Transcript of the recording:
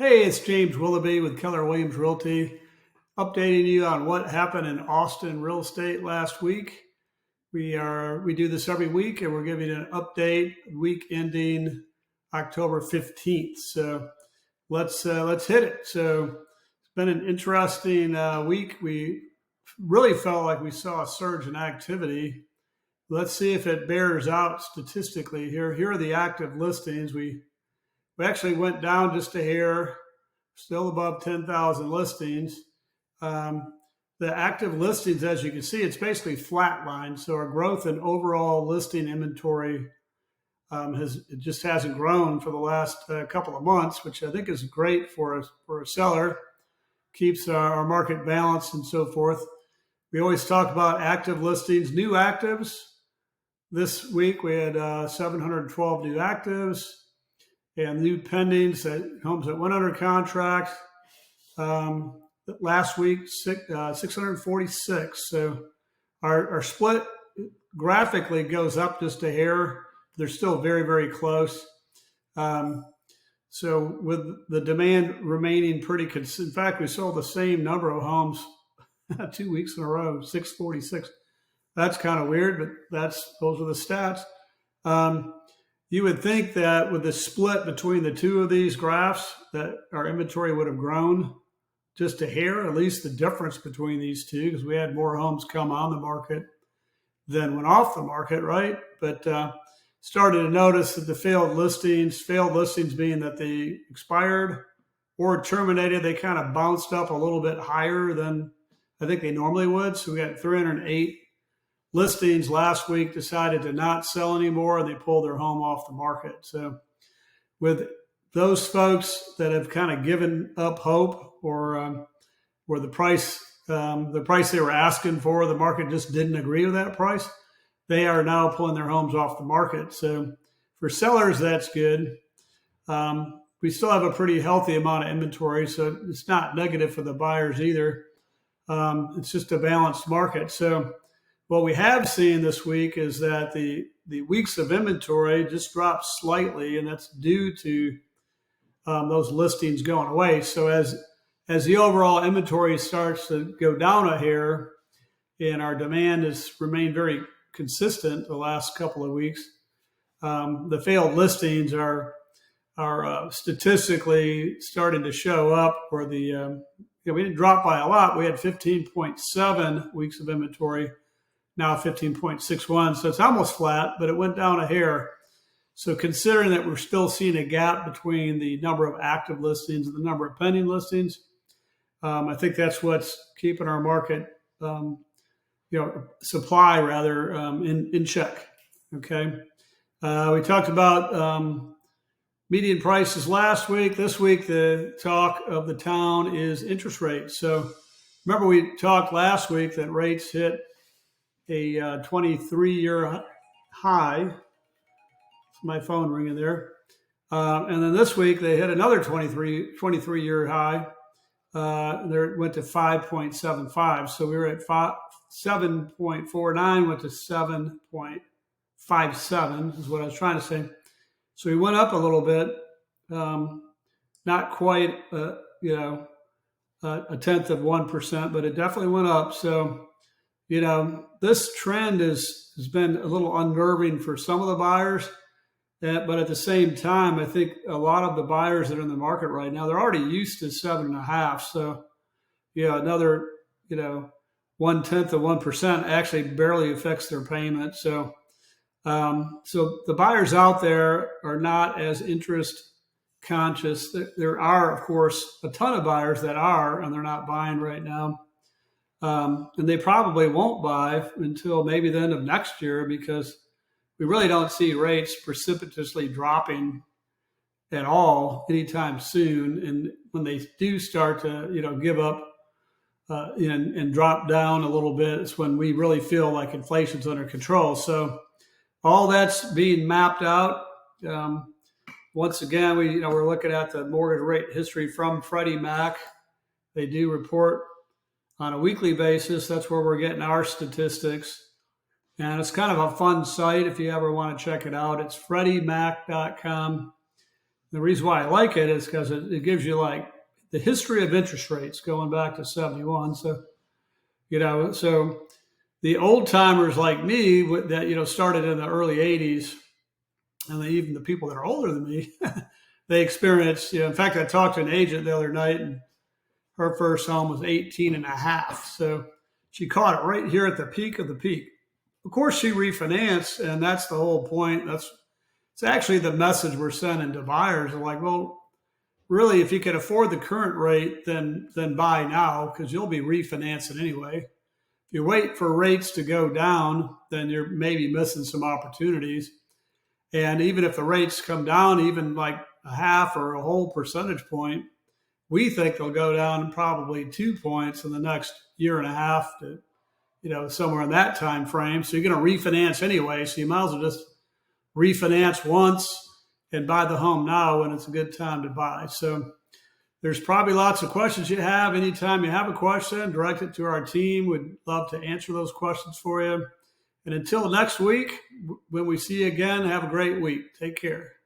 Hey, it's James Willoughby with Keller Williams Realty, updating you on what happened in Austin real estate last week. We do this every week, and we're giving you an update week ending October 15th. So let's hit it. So it's been an interesting week. We really felt like we saw a surge in activity. Let's see if it bears out statistically here. Here are the active listings. We actually went down just a hair, still above 10,000 listings. The active listings, as you can see, it's basically flatlined. So our growth in overall listing inventory it just hasn't grown for the last couple of months, which I think is great for a seller. Keeps our market balanced and so forth. We always talk about active listings, new actives. This week we had 712 new actives. And new pendings, homes that went under contract last week, 646. So our split graphically goes up just a hair. They're still very, very close. So with the demand remaining pretty consistent, in fact, we sold the same number of homes 2 weeks in a row, 646. That's kind of weird, but those are the stats. You would think that with the split between the two of these graphs that our inventory would have grown just a hair, at least the difference between these two, because we had more homes come on the market than went off the market, right? But started to notice that the failed listings being that they expired or terminated, they kind of bounced up a little bit higher than I think they normally would. So we got 308 listings last week decided to not sell anymore, and they pulled their home off the market. So with those folks that have kind of given up hope or the price they were asking for, the market just didn't agree with that price, they are now pulling their homes off the market. So for sellers, that's good. We still have a pretty healthy amount of inventory, so it's not negative for the buyers either. It's just a balanced market. So what we have seen this week is that the weeks of inventory just dropped slightly, and that's due to those listings going away. So as the overall inventory starts to go down a hair, and our demand has remained very consistent the last couple of weeks, the failed listings are statistically starting to show up. Where we didn't drop by a lot. We had 15.7 weeks of inventory. Now 15.61, so it's almost flat, but it went down a hair. So considering that we're still seeing a gap between the number of active listings and the number of pending listings, I think that's what's keeping our market, supply rather, in check. Okay, we talked about median prices last week. This week, the talk of the town is interest rates. So remember, we talked last week that rates hit a 23-year high. It's my phone ringing there. And then this week they hit another 23-year high. There went to 5.75. So we were at 7.49, went to 7.57 is what I was trying to say. So we went up a little bit, not quite, a tenth of 1%, but it definitely went up. So this trend has been a little unnerving for some of the buyers, but at the same time, I think a lot of the buyers that are in the market right now, they're already used to 7.5. So, another, 1/10 of 1% actually barely affects their payment. So the buyers out there are not as interest conscious. There are, of course, a ton of buyers that are, and they're not buying right now. And they probably won't buy until maybe the end of next year, because we really don't see rates precipitously dropping at all anytime soon. And when they do start to, give up and drop down a little bit, it's when we really feel like inflation's under control. So all that's being mapped out. Once again, we're looking at the mortgage rate history from Freddie Mac. They do report on a weekly basis. That's where we're getting our statistics. And it's kind of a fun site if you ever want to check it out. It's freddiemac.com. The reason why I like it is because it gives you like the history of interest rates going back to 71. So, so the old timers like me that, started in the early 80s, and even the people that are older than me, they experienced, in fact, I talked to an agent the other night, and her first home was 18 and a half. So she caught it right here at the peak of the peak. Of course, she refinanced, and that's the whole point. It's actually the message we're sending to buyers. They're like, well, really, if you can afford the current rate, then buy now, because you'll be refinancing anyway. If you wait for rates to go down, then you're maybe missing some opportunities. And even if the rates come down, even like a half or a whole percentage point, we think they'll go down probably 2 points in the next year and a half to, somewhere in that time frame. So you're going to refinance anyway. So you might as well just refinance once and buy the home now when it's a good time to buy. So there's probably lots of questions you have. Anytime you have a question, direct it to our team. We'd love to answer those questions for you. And until next week, when we see you again, have a great week. Take care.